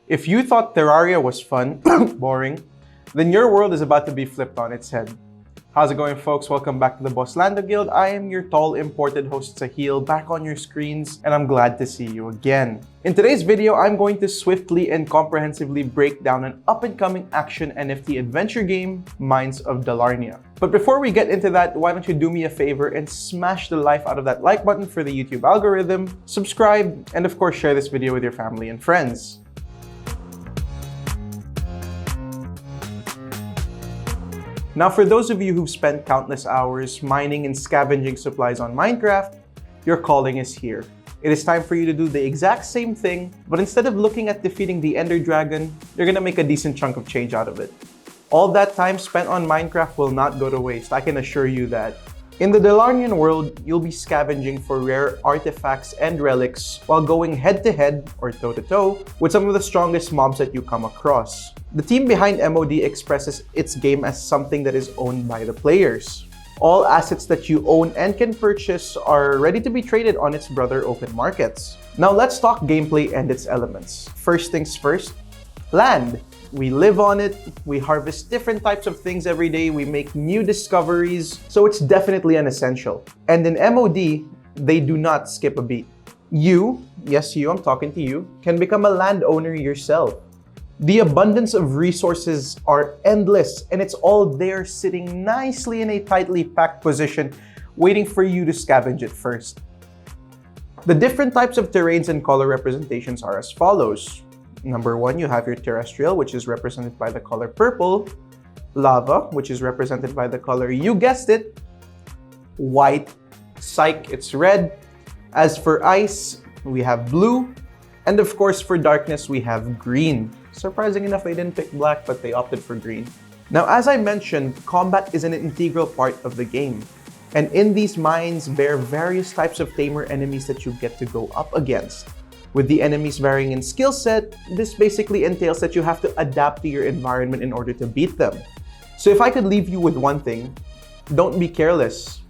If you thought Terraria was fun, boring, then your world is about to be flipped on its head. How's it going, folks? Welcome back to the Boslando Guild. I am your tall imported host Sahil, back on your screens, and I'm glad to see you again. In today's video, I'm going to swiftly and comprehensively break down an up-and-coming action NFT adventure game, Mines of Dalarnia. But before we get into that, why don't you do me a favor and smash the life out of that like button for the YouTube algorithm, subscribe, and of course share this video with your family and friends. Now, for those of you who've spent countless hours mining and scavenging supplies on Minecraft, your calling is here. It is time for you to do the exact same thing, but instead of looking at defeating the Ender Dragon, you're gonna make a decent chunk of change out of it. All that time spent on Minecraft will not go to waste, I can assure you that. In the Dalarnian world, you'll be scavenging for rare artifacts and relics while going head-to-head, or toe-to-toe, with some of the strongest mobs that you come across. The team behind MOD expresses its game as something that is owned by the players. All assets that you own and can purchase are ready to be traded on its brother open markets. Now let's talk gameplay and its elements. First things first, land. We live on it, we harvest different types of things every day, we make new discoveries, so it's definitely an essential. And in MOD, they do not skip a beat. You, yes you, I'm talking to you, can become a landowner yourself. The abundance of resources are endless, and it's all there sitting nicely in a tightly packed position, waiting for you to scavenge it first. The different types of terrains and color representations are as follows. Number one, you have your terrestrial, which is represented by the color purple, lava, which is represented by the color, you guessed it, white, psych, it's red. As for ice, we have blue, and of course for darkness, we have green. Surprising enough, they didn't pick black, but they opted for green. Now, as I mentioned, combat is an integral part of the game. And in these mines, there are various types of tamer enemies that you get to go up against. With the enemies varying in skill set, this basically entails that you have to adapt to your environment in order to beat them. So if I could leave you with one thing, don't be careless.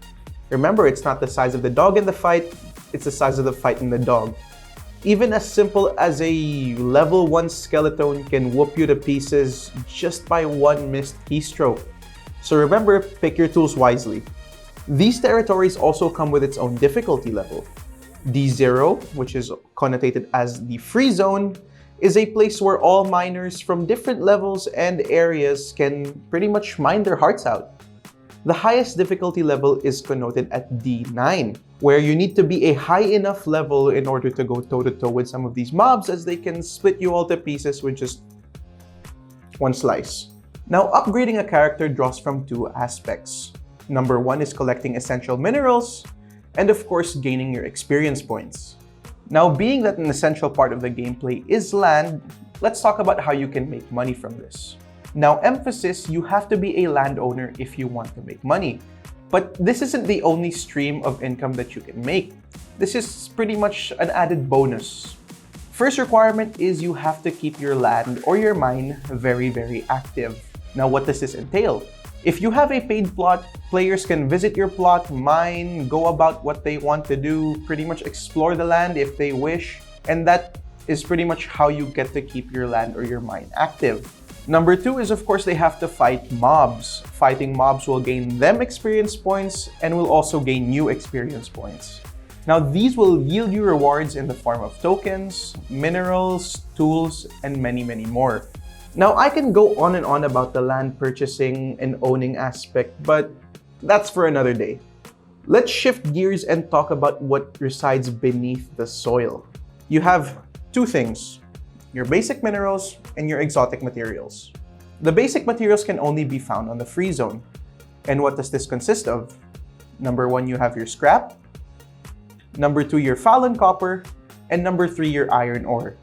Remember, it's not the size of the dog in the fight, it's the size of the fight in the dog. Even as simple as a level 1 skeleton can whoop you to pieces just by one missed keystroke. So remember, pick your tools wisely. These territories also come with its own difficulty level. D0, which is connotated as the free zone, is a place where all miners from different levels and areas can pretty much mine their hearts out. The highest difficulty level is connoted at D9, where you need to be a high enough level in order to go toe-to-toe with some of these mobs, as they can split you all to pieces with just one slice. Now, upgrading a character draws from two aspects. Number one is collecting essential minerals, and of course, gaining your experience points. Now, being that an essential part of the gameplay is land, let's talk about how you can make money from this. Now, emphasis, you have to be a landowner if you want to make money. But this isn't the only stream of income that you can make. This is pretty much an added bonus. First requirement is you have to keep your land or your mine very, very active. Now, what does this entail? If you have a paid plot, players can visit your plot, mine, go about what they want to do, pretty much explore the land if they wish, and that is pretty much how you get to keep your land or your mine active. Number two is, of course, they have to fight mobs. Fighting mobs will gain them experience points and will also gain you experience points. Now, these will yield you rewards in the form of tokens, minerals, tools, and many, many more. Now, I can go on and on about the land purchasing and owning aspect, but that's for another day. Let's shift gears and talk about what resides beneath the soil. You have two things, your basic minerals and your exotic materials. The basic materials can only be found on the free zone. And what does this consist of? Number one, you have your scrap. Number two, your fallen copper. And number three, your iron ore.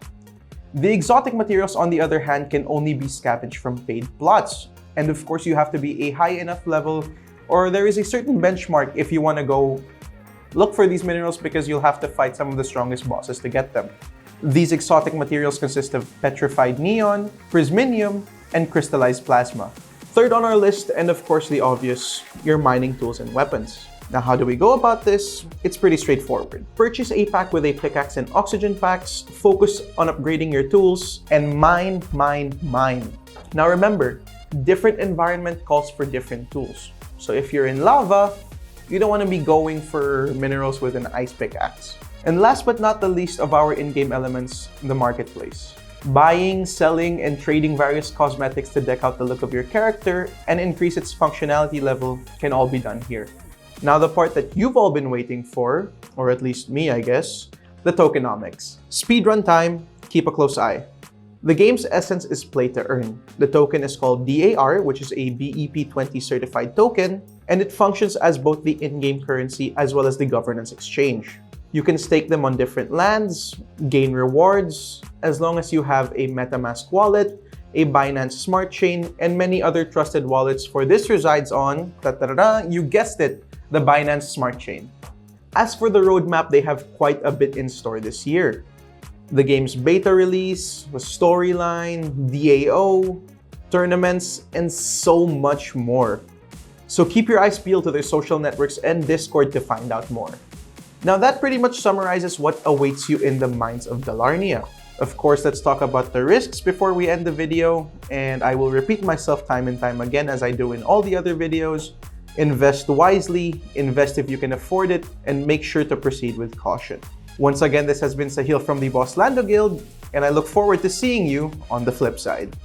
The exotic materials, on the other hand, can only be scavenged from paid plots. And of course, you have to be a high enough level, or there is a certain benchmark if you want to go look for these minerals, because you'll have to fight some of the strongest bosses to get them. These exotic materials consist of petrified neon, prisminium, and crystallized plasma. Third on our list, and of course the obvious, your mining tools and weapons. Now, how do we go about this? It's pretty straightforward. Purchase a pack with a pickaxe and oxygen packs, focus on upgrading your tools, and mine. Now remember, different environment calls for different tools. So if you're in lava, you don't want to be going for minerals with an ice pickaxe. And last but not the least of our in-game elements, the marketplace. Buying, selling, and trading various cosmetics to deck out the look of your character and increase its functionality level can all be done here. Now the part that you've all been waiting for, or at least me I guess, the tokenomics. Speedrun time, keep a close eye. The game's essence is play to earn. The token is called DAR, which is a BEP20 certified token, and it functions as both the in-game currency as well as the governance exchange. You can stake them on different lands, gain rewards, as long as you have a MetaMask wallet, a Binance Smart Chain, and many other trusted wallets, for this resides on, you guessed it, the Binance Smart Chain. As for the roadmap, they have quite a bit in store this year. The game's beta release, the storyline, DAO, tournaments, and so much more. So keep your eyes peeled to their social networks and Discord to find out more. Now that pretty much summarizes what awaits you in the Mines of Dalarnia. Of course, let's talk about the risks before we end the video, and I will repeat myself time and time again as I do in all the other videos. Invest wisely, invest if you can afford it, and make sure to proceed with caution. Once again, this has been Sahil from the Boss Lando Guild, and I look forward to seeing you on the flip side.